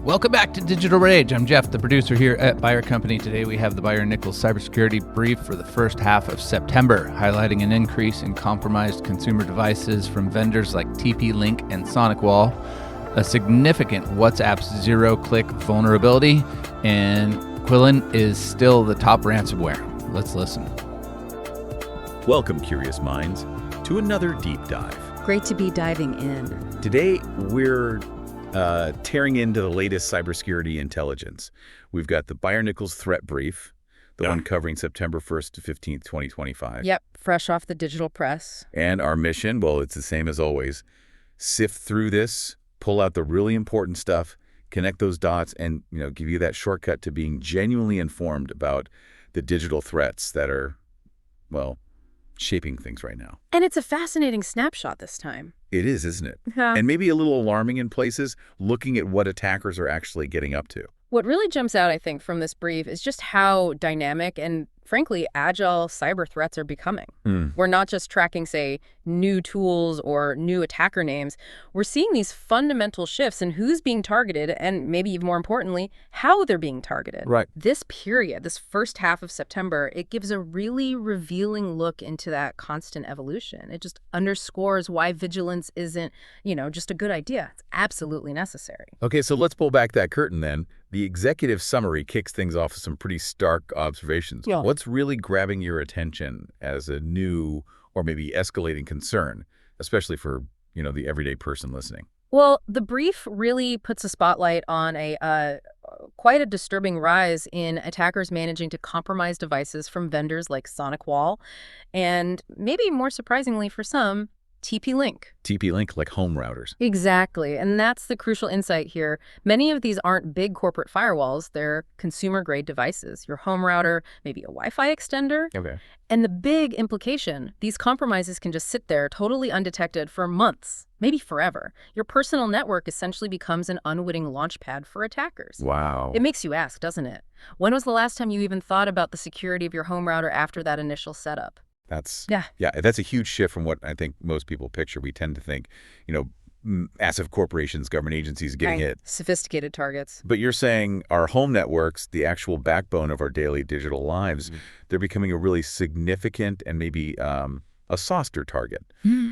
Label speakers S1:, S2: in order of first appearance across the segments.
S1: Welcome back to Digital Rage. I'm Jeff, the producer here at Byer Company. Today we have the Byer-Nichols cybersecurity brief for the first half of September, highlighting an increase in compromised consumer devices from vendors like TP-Link and SonicWall, a significant WhatsApp's zero-click vulnerability, and Quillen is still the top ransomware. Let's listen.
S2: Welcome, curious minds, to another deep dive.
S3: Great to be diving in.
S2: Today, we're tearing into the latest cybersecurity intelligence. We've got the Byer-Nichols threat brief, the one covering September 1st to 15th, 2025.
S3: Yep, fresh off the digital press.
S2: And our mission, well, it's the same as always. Sift through this, pull out the really important stuff, connect those dots, and give you that shortcut to being genuinely informed about the digital threats that are, well, shaping things right now.
S3: And it's a fascinating snapshot this time.
S2: It is, isn't it?
S3: Yeah.
S2: And maybe a little alarming in places, looking at what attackers are actually getting up to.
S3: What really jumps out, I think, from this brief is just how dynamic and, frankly, agile cyber threats are becoming. We're not just tracking, say, new tools or new attacker names. We're seeing these fundamental shifts in who's being targeted and, maybe even more importantly, how they're being targeted.
S2: Right.
S3: This period, this first half of September, it gives a really revealing look into that constant evolution. It just underscores why vigilance isn't, just a good idea. It's absolutely necessary.
S2: Okay, so let's pull back that curtain then. The executive summary kicks things off with some pretty stark observations.
S3: Yeah.
S2: What's really grabbing your attention as a new or maybe escalating concern, especially for, the everyday person listening?
S3: Well, the brief really puts a spotlight on quite a disturbing rise in attackers managing to compromise devices from vendors like SonicWall and, maybe more surprisingly for some, TP-Link.
S2: TP-Link, like home routers.
S3: Exactly. And that's the crucial insight here. Many of these aren't big corporate firewalls. They're consumer-grade devices. Your home router, maybe a Wi-Fi extender.
S2: Okay.
S3: And the big implication, these compromises can just sit there totally undetected for months, maybe forever. Your personal network essentially becomes an unwitting launchpad for attackers.
S2: Wow.
S3: It makes you ask, doesn't it? When was the last time you even thought about the security of your home router after that initial setup?
S2: That's a huge shift from what I think most people picture. We tend to think, massive corporations, government agencies getting hit.
S3: Sophisticated targets.
S2: But you're saying our home networks, the actual backbone of our daily digital lives, they're becoming a really significant and maybe a softer target.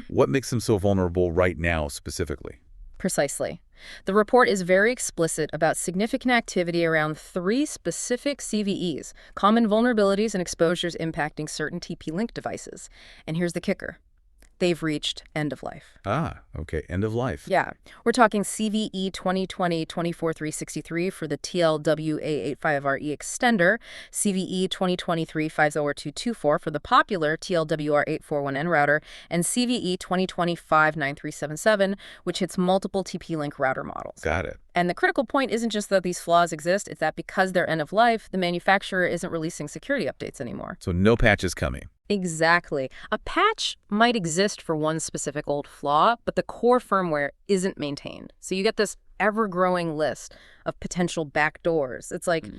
S2: What makes them so vulnerable right now specifically?
S3: Precisely. The report is very explicit about significant activity around 3 specific CVEs, common vulnerabilities and exposures impacting certain TP-Link devices. And here's the kicker. They've reached end of life.
S2: Ah, okay. End of life.
S3: Yeah. We're talking CVE 2020-24363 for the TLWA85RE extender, CVE 2020-350R224 for the popular TLWR841N router, and CVE 2020-59377, which hits multiple TP-Link router models.
S2: Got it.
S3: And the critical point isn't just that these flaws exist, it's that because they're end of life, the manufacturer isn't releasing security updates anymore.
S2: So no patch is coming.
S3: Exactly. A patch might exist for one specific old flaw, but the core firmware isn't maintained. So you get this ever-growing list of potential backdoors. It's like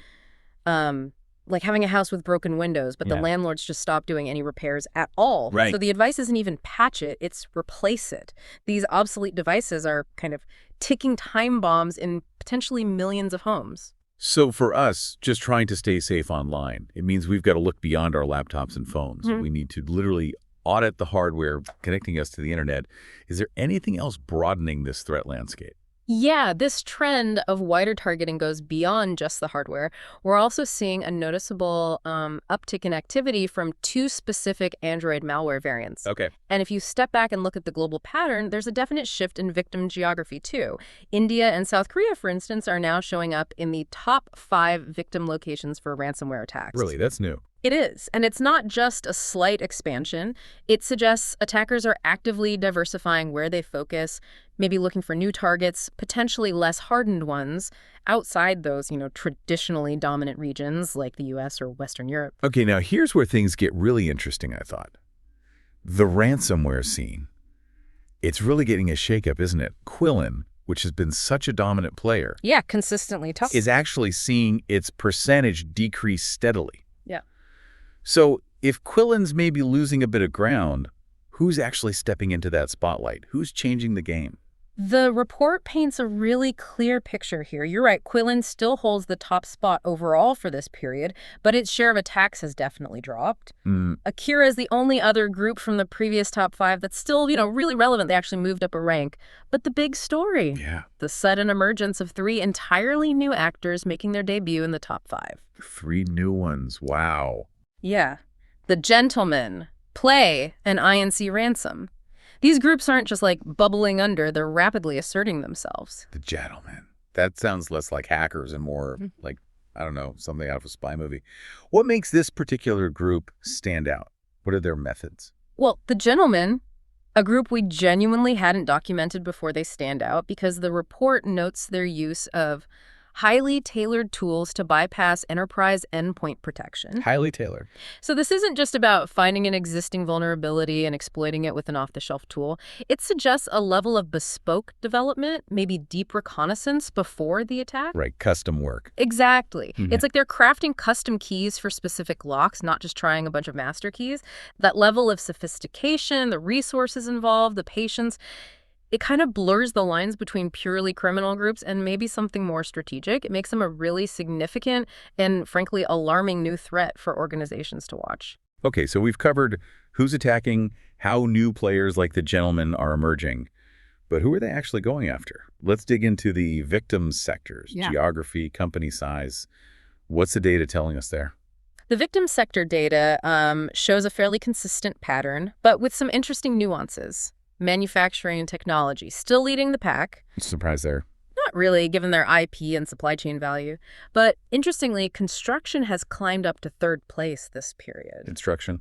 S3: having a house with broken windows, but the landlords just stop doing any repairs at all.
S2: Right.
S3: So the advice isn't even patch it, it's replace it. These obsolete devices are kind of ticking time bombs in potentially millions of homes.
S2: So for us, just trying to stay safe online, it means we've got to look beyond our laptops and phones. We need to literally audit the hardware connecting us to the internet. Is there anything else broadening this threat landscape?
S3: Yeah, this trend of wider targeting goes beyond just the hardware. We're also seeing a noticeable uptick in activity from 2 specific Android malware variants.
S2: Okay.
S3: And if you step back and look at the global pattern, there's a definite shift in victim geography, too. India and South Korea, for instance, are now showing up in the top 5 victim locations for ransomware attacks.
S2: Really? That's new.
S3: It is. And it's not just a slight expansion. It suggests attackers are actively diversifying where they focus, maybe looking for new targets, potentially less hardened ones, outside those, traditionally dominant regions like the US or Western Europe.
S2: Okay, now here's where things get really interesting, I thought. The ransomware scene. It's really getting a shakeup, isn't it? Quillen, which has been such a dominant player,
S3: Consistently tough.
S2: is actually seeing its percentage decrease steadily.
S3: Yeah.
S2: So if Quillen's maybe losing a bit of ground, who's actually stepping into that spotlight? Who's changing the game?
S3: The report paints a really clear picture here. You're right, Quillen still holds the top spot overall for this period, but its share of attacks has definitely dropped. Akira is the only other group from the previous top 5 that's still, really relevant. They actually moved up a rank. But the big story, the sudden emergence of 3 entirely new actors making their debut in the top 5.
S2: 3 new ones. Wow.
S3: Yeah. The Gentlemen, Play, and INC Ransom. These groups aren't just bubbling under, they're rapidly asserting themselves.
S2: The Gentlemen. That sounds less like hackers and more like, I don't know, something out of a spy movie. What makes this particular group stand out? What are their methods?
S3: Well, the Gentlemen, a group we genuinely hadn't documented before they stand out because the report notes their use of highly tailored tools to bypass enterprise endpoint protection.
S2: Highly tailored.
S3: So this isn't just about finding an existing vulnerability and exploiting it with an off-the-shelf tool. It suggests a level of bespoke development, maybe deep reconnaissance before the attack.
S2: Right, custom work.
S3: Exactly. It's like they're crafting custom keys for specific locks, not just trying a bunch of master keys. That level of sophistication, the resources involved, the patience, it kind of blurs the lines between purely criminal groups and maybe something more strategic. It makes them a really significant and, frankly, alarming new threat for organizations to watch.
S2: Okay, so we've covered who's attacking, how new players like the Gentlemen are emerging. But who are they actually going after? Let's dig into the victims sectors, geography, company size. What's the data telling us there?
S3: The victim sector data shows a fairly consistent pattern, but with some interesting nuances. Manufacturing and technology still leading the pack.
S2: Surprise there.
S3: Not really, given their IP and supply chain value. But interestingly, construction has climbed up to 3rd place this period.
S2: Construction?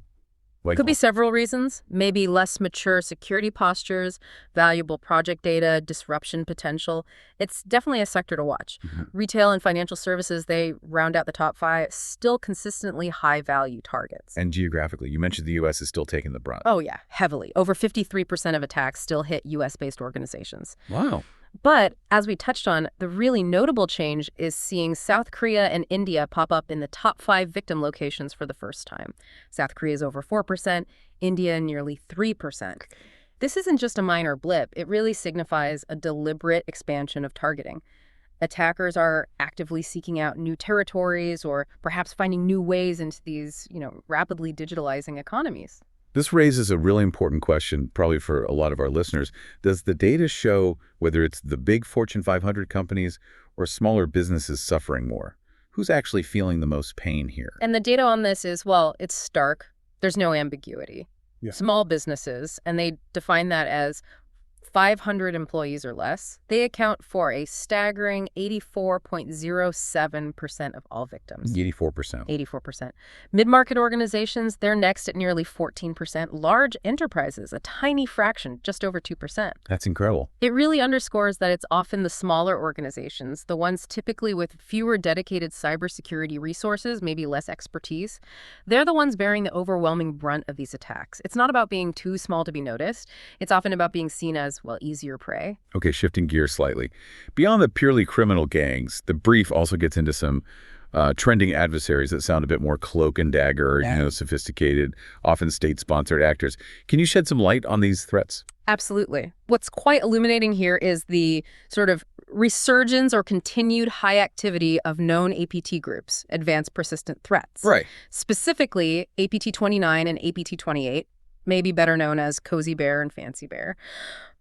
S3: Could be several reasons. Maybe less mature security postures, valuable project data, disruption potential. It's definitely a sector to watch. Retail and financial services, they round out the top 5, still consistently high-value targets.
S2: And geographically, you mentioned the U.S. is still taking the brunt.
S3: Oh, yeah, heavily. Over 53% of attacks still hit U.S.-based organizations.
S2: Wow.
S3: But, as we touched on, the really notable change is seeing South Korea and India pop up in the top 5 victim locations for the first time. South Korea is over 4%, India nearly 3%. This isn't just a minor blip. It really signifies a deliberate expansion of targeting. Attackers are actively seeking out new territories or perhaps finding new ways into these, rapidly digitalizing economies.
S2: This raises a really important question, probably for a lot of our listeners. Does the data show whether it's the big Fortune 500 companies or smaller businesses suffering more? Who's actually feeling the most pain here?
S3: And the data on this is, it's stark. There's no ambiguity. Small businesses, and they define that as 500 employees or less, they account for a staggering 84.07% of all victims.
S2: 84%.
S3: 84%. Mid-market organizations, they're next at nearly 14%. Large enterprises, a tiny fraction, just over 2%.
S2: That's incredible.
S3: It really underscores that it's often the smaller organizations, the ones typically with fewer dedicated cybersecurity resources, maybe less expertise. They're the ones bearing the overwhelming brunt of these attacks. It's not about being too small to be noticed. It's often about being seen as, easier prey.
S2: Okay, shifting gears slightly. Beyond the purely criminal gangs, the brief also gets into some trending adversaries that sound a bit more cloak and dagger, sophisticated, often state-sponsored actors. Can you shed some light on these threats?
S3: Absolutely. What's quite illuminating here is the sort of resurgence or continued high activity of known APT groups, advanced persistent threats.
S2: Right.
S3: Specifically, APT-29 and APT-28, maybe better known as Cozy Bear and Fancy Bear.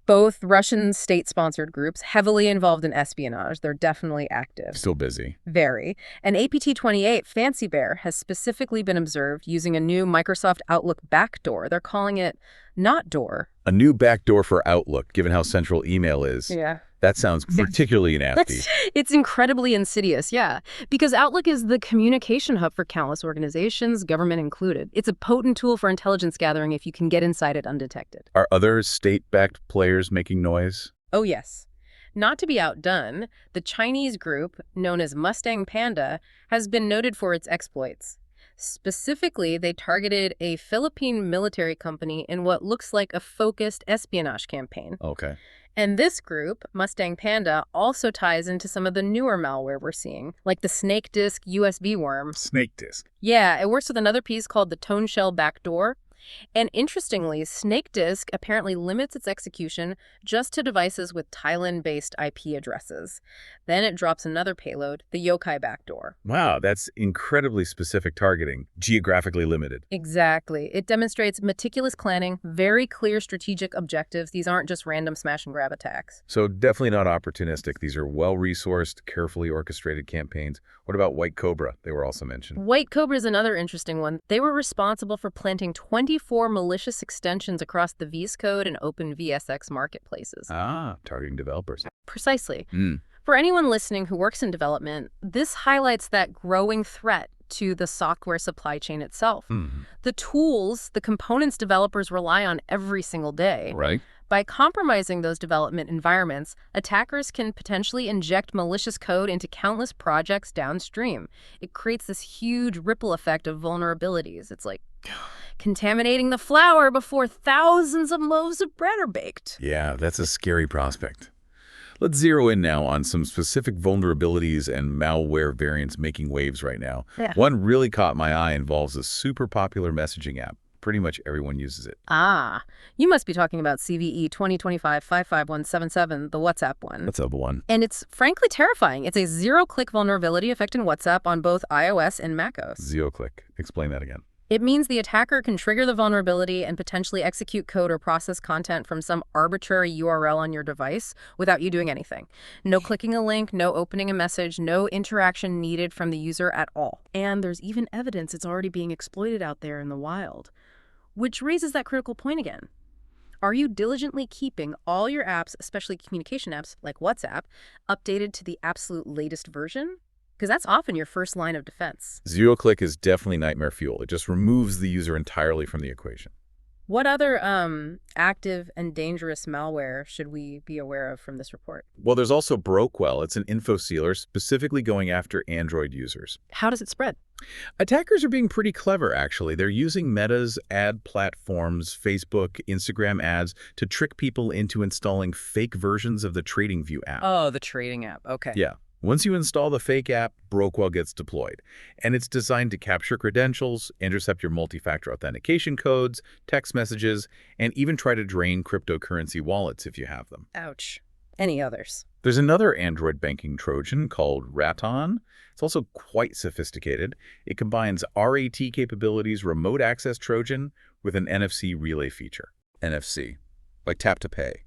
S3: Both Russian state-sponsored groups, heavily involved in espionage. They're definitely active.
S2: Still busy.
S3: Very. And APT-28, Fancy Bear, has specifically been observed using a new Microsoft Outlook backdoor. They're calling it Not Door.
S2: A new backdoor for Outlook, given how central email is.
S3: Yeah.
S2: That sounds particularly nasty.
S3: It's incredibly insidious, because Outlook is the communication hub for countless organizations, government included. It's a potent tool for intelligence gathering if you can get inside it undetected.
S2: Are other state-backed players making noise?
S3: Oh, yes. Not to be outdone, the Chinese group, known as Mustang Panda, has been noted for its exploits. Specifically, they targeted a Philippine military company in what looks like a focused espionage campaign.
S2: Okay.
S3: And this group, Mustang Panda, also ties into some of the newer malware we're seeing, like the snake disk USB worm.
S2: Snake disk.
S3: Yeah, it works with another piece called the Tone Shell Backdoor. And interestingly, Snake Disk apparently limits its execution just to devices with Thailand-based IP addresses. Then it drops another payload, the Yokai backdoor.
S2: Wow, that's incredibly specific targeting, geographically limited.
S3: Exactly. It demonstrates meticulous planning, very clear strategic objectives. These aren't just random smash-and-grab attacks.
S2: So definitely not opportunistic. These are well-resourced, carefully orchestrated campaigns. What about White Cobra? They were also mentioned.
S3: White Cobra is another interesting one. They were responsible for planting 24 malicious extensions across the VS Code and OpenVSX marketplaces.
S2: Ah, targeting developers.
S3: Precisely. For anyone listening who works in development, this highlights that growing threat to the software supply chain itself. The tools, the components developers rely on every single day.
S2: Right.
S3: By compromising those development environments, attackers can potentially inject malicious code into countless projects downstream. It creates this huge ripple effect of vulnerabilities. It's like contaminating the flour before thousands of loaves of bread are baked.
S2: Yeah, that's a scary prospect. Let's zero in now on some specific vulnerabilities and malware variants making waves right now.
S3: Yeah.
S2: One really caught my eye involves a super popular messaging app. Pretty much everyone uses it.
S3: Ah, you must be talking about CVE 2025-55177, the WhatsApp one.
S2: That's a one.
S3: And it's frankly terrifying. It's a zero-click vulnerability affecting WhatsApp on both iOS and macOS.
S2: Zero-click. Explain that again.
S3: It means the attacker can trigger the vulnerability and potentially execute code or process content from some arbitrary URL on your device without you doing anything. No clicking a link, no opening a message, no interaction needed from the user at all. And there's even evidence it's already being exploited out there in the wild. Which raises that critical point again. Are you diligently keeping all your apps, especially communication apps like WhatsApp, updated to the absolute latest version? Because that's often your first line of defense.
S2: Zero-click is definitely nightmare fuel. It just removes the user entirely from the equation.
S3: What other active and dangerous malware should we be aware of from this report?
S2: Well, there's also Brokewell. It's an info sealer specifically going after Android users.
S3: How does it spread?
S2: Attackers are being pretty clever, actually. They're using Meta's ad platforms, Facebook, Instagram ads, to trick people into installing fake versions of the TradingView app.
S3: Oh, the trading app. Okay.
S2: Yeah. Once you install the fake app, Brokewell gets deployed. And it's designed to capture credentials, intercept your multi-factor authentication codes, text messages, and even try to drain cryptocurrency wallets if you have them.
S3: Ouch. Any others?
S2: There's another Android banking Trojan called Raton. It's also quite sophisticated. It combines RAT capabilities, remote access Trojan, with an NFC relay feature. NFC, like tap to pay.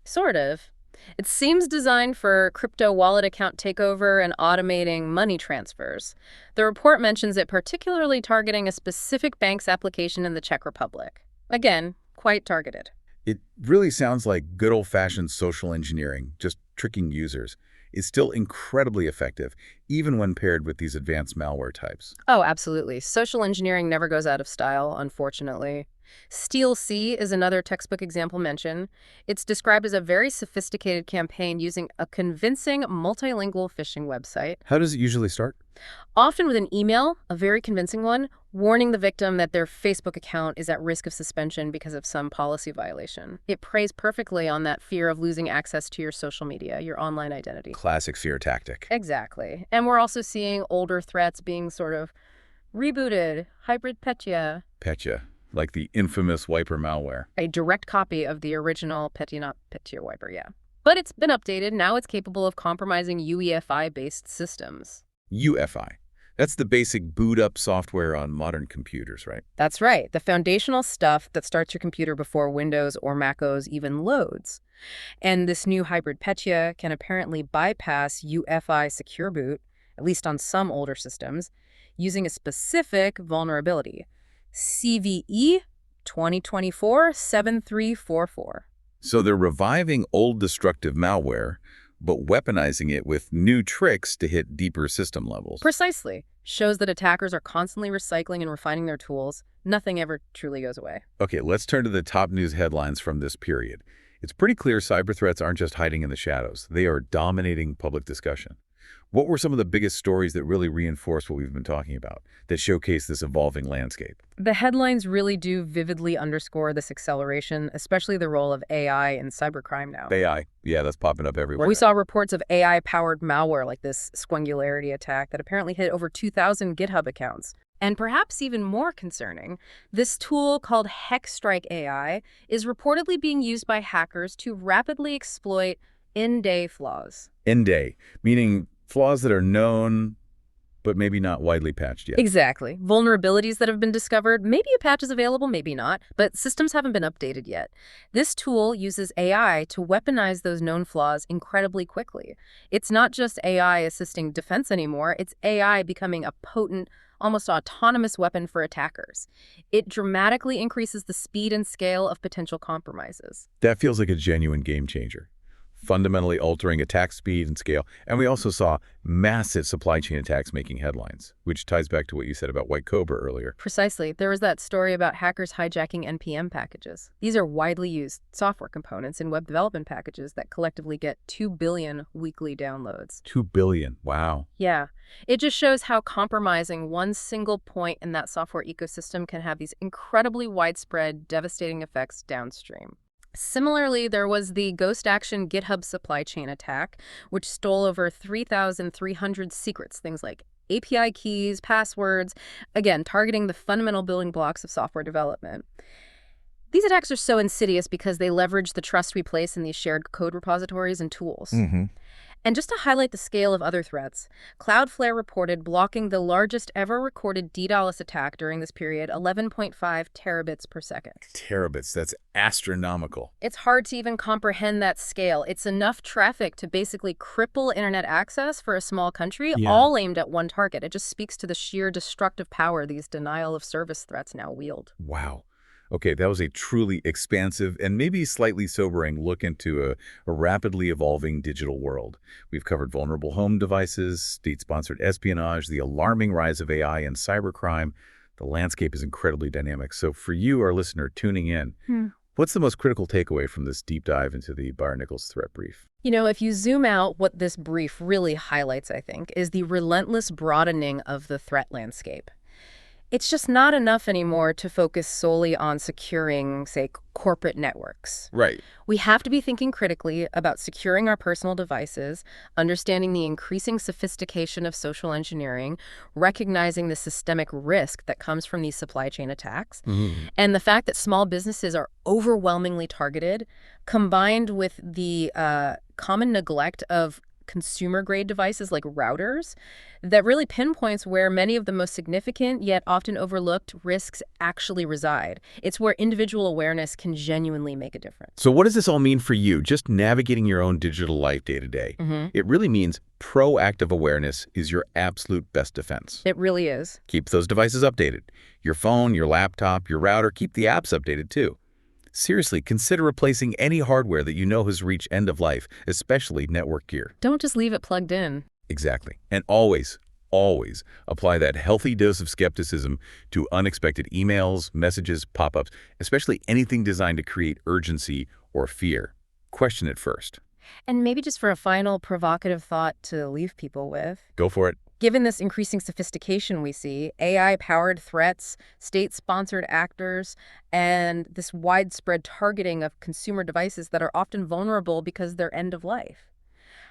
S3: Sort of. It seems designed for crypto wallet account takeover and automating money transfers. The report mentions it particularly targeting a specific bank's application in the Czech Republic. Again, quite targeted.
S2: It really sounds like good old-fashioned social engineering, just tricking users. It's still incredibly effective, even when paired with these advanced malware types.
S3: Oh, absolutely. Social engineering never goes out of style, unfortunately. Steel C is another textbook example mentioned. It's described as a very sophisticated campaign using a convincing multilingual phishing website.
S2: How does it usually start?
S3: Often with an email, a very convincing one, warning the victim that their Facebook account is at risk of suspension because of some policy violation. It preys perfectly on that fear of losing access to your social media, your online identity.
S2: Classic fear tactic.
S3: Exactly. And we're also seeing older threats being sort of rebooted, hybrid Petya.
S2: Petya, like the infamous wiper malware.
S3: A direct copy of the original Petya, not Petya wiper, yeah. But it's been updated. Now it's capable of compromising UEFI-based systems.
S2: UEFI. That's the basic boot-up software on modern computers, right?
S3: That's right. The foundational stuff that starts your computer before Windows or Mac OS even loads. And this new hybrid Petya can apparently bypass UEFI secure boot, at least on some older systems, using a specific vulnerability. CVE 2024-7344.
S2: So they're reviving old destructive malware, but weaponizing it with new tricks to hit deeper system levels.
S3: Precisely. Shows that attackers are constantly recycling and refining their tools. Nothing ever truly goes away.
S2: Okay, let's turn to the top news headlines from this period. It's pretty clear cyber threats aren't just hiding in the shadows. They are dominating public discussion. What were some of the biggest stories that really reinforce what we've been talking about, that showcase this evolving landscape?
S3: The headlines really do vividly underscore this acceleration, especially the role of AI in cybercrime now.
S2: AI, yeah, that's popping up everywhere.
S3: We saw reports of AI-powered malware like this Squangularity attack that apparently hit over 2,000 GitHub accounts. And perhaps even more concerning, this tool called HexStrike AI is reportedly being used by hackers to rapidly exploit in-day flaws.
S2: In-day, meaning flaws that are known but maybe not widely patched yet.
S3: Exactly. Vulnerabilities that have been discovered, maybe a patch is available, maybe not, but systems haven't been updated yet. This tool uses AI to weaponize those known flaws incredibly quickly. It's not just AI assisting defense anymore, it's AI becoming a potent, almost autonomous weapon for attackers. It dramatically increases the speed and scale of potential compromises.
S2: That feels like a genuine game changer, fundamentally altering attack speed and scale. And we also saw massive supply chain attacks making headlines, which ties back to what you said about White Cobra earlier.
S3: Precisely. There was that story about hackers hijacking NPM packages. These are widely used software components in web development packages that collectively get 2 billion weekly downloads.
S2: 2 billion. Wow.
S3: Yeah. It just shows how compromising one single point in that software ecosystem can have these incredibly widespread, devastating effects downstream. Similarly, there was the Ghost Action GitHub supply chain attack, which stole over 3,300 secrets, things like API keys, passwords, again, targeting the fundamental building blocks of software development. These attacks are so insidious because they leverage the trust we place in these shared code repositories and tools. And just to highlight the scale of other threats, Cloudflare reported blocking the largest ever recorded DDoS attack during this period, 11.5 terabits per second.
S2: Terabits, that's astronomical.
S3: It's hard to even comprehend that scale. It's enough traffic to basically cripple internet access for a small country, all aimed at one target. It just speaks to the sheer destructive power these denial of service threats now wield.
S2: Wow. Okay, that was a truly expansive and maybe slightly sobering look into a rapidly evolving digital world. We've covered vulnerable home devices, state-sponsored espionage, the alarming rise of AI and cybercrime. The landscape is incredibly dynamic. So for you, our listener, tuning in, what's the most critical takeaway from this deep dive into the Byer-Nichols threat brief?
S3: You know, if you zoom out, what this brief really highlights, I think, is the relentless broadening of the threat landscape. It's just not enough anymore to focus solely on securing, say, corporate networks.
S2: Right.
S3: We have to be thinking critically about securing our personal devices, understanding the increasing sophistication of social engineering, recognizing the systemic risk that comes from these supply chain attacks, and the fact that small businesses are overwhelmingly targeted, combined with the common neglect of consumer-grade devices like routers, that really pinpoints where many of the most significant yet often overlooked risks actually reside. It's where individual awareness can genuinely make a difference.
S2: So what does this all mean for you, just navigating your own digital life day to day? It really means proactive awareness is your absolute best defense.
S3: It really is.
S2: Keep those devices updated. Your phone, your laptop, your router, keep the apps updated too. Seriously, consider replacing any hardware that you know has reached end of life, especially network gear.
S3: Don't just leave it plugged in.
S2: Exactly. And always apply that healthy dose of skepticism to unexpected emails, messages, pop-ups, especially anything designed to create urgency or fear. Question it first.
S3: And maybe just for a final provocative thought to leave people with.
S2: Go for it.
S3: Given this increasing sophistication we see, AI-powered threats, state-sponsored actors, and this widespread targeting of consumer devices that are often vulnerable because they're end of life,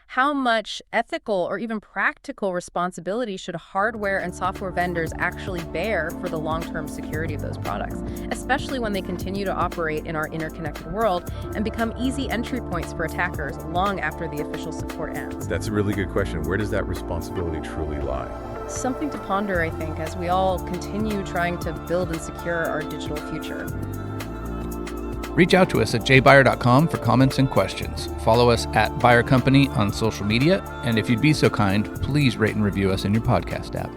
S3: how much ethical or even practical responsibility should hardware and software vendors actually bear for the long-term security of those products, especially when they continue to operate in our interconnected world and become easy entry points for attackers long after the official support ends?
S2: That's a really good question. Where does that responsibility truly lie?
S3: Something to ponder, I think, as we all continue trying to build and secure our digital future.
S1: Reach out to us at jbyer.com for comments and questions. Follow us at Byer Company on social media, and if you'd be so kind, please rate and review us in your podcast app.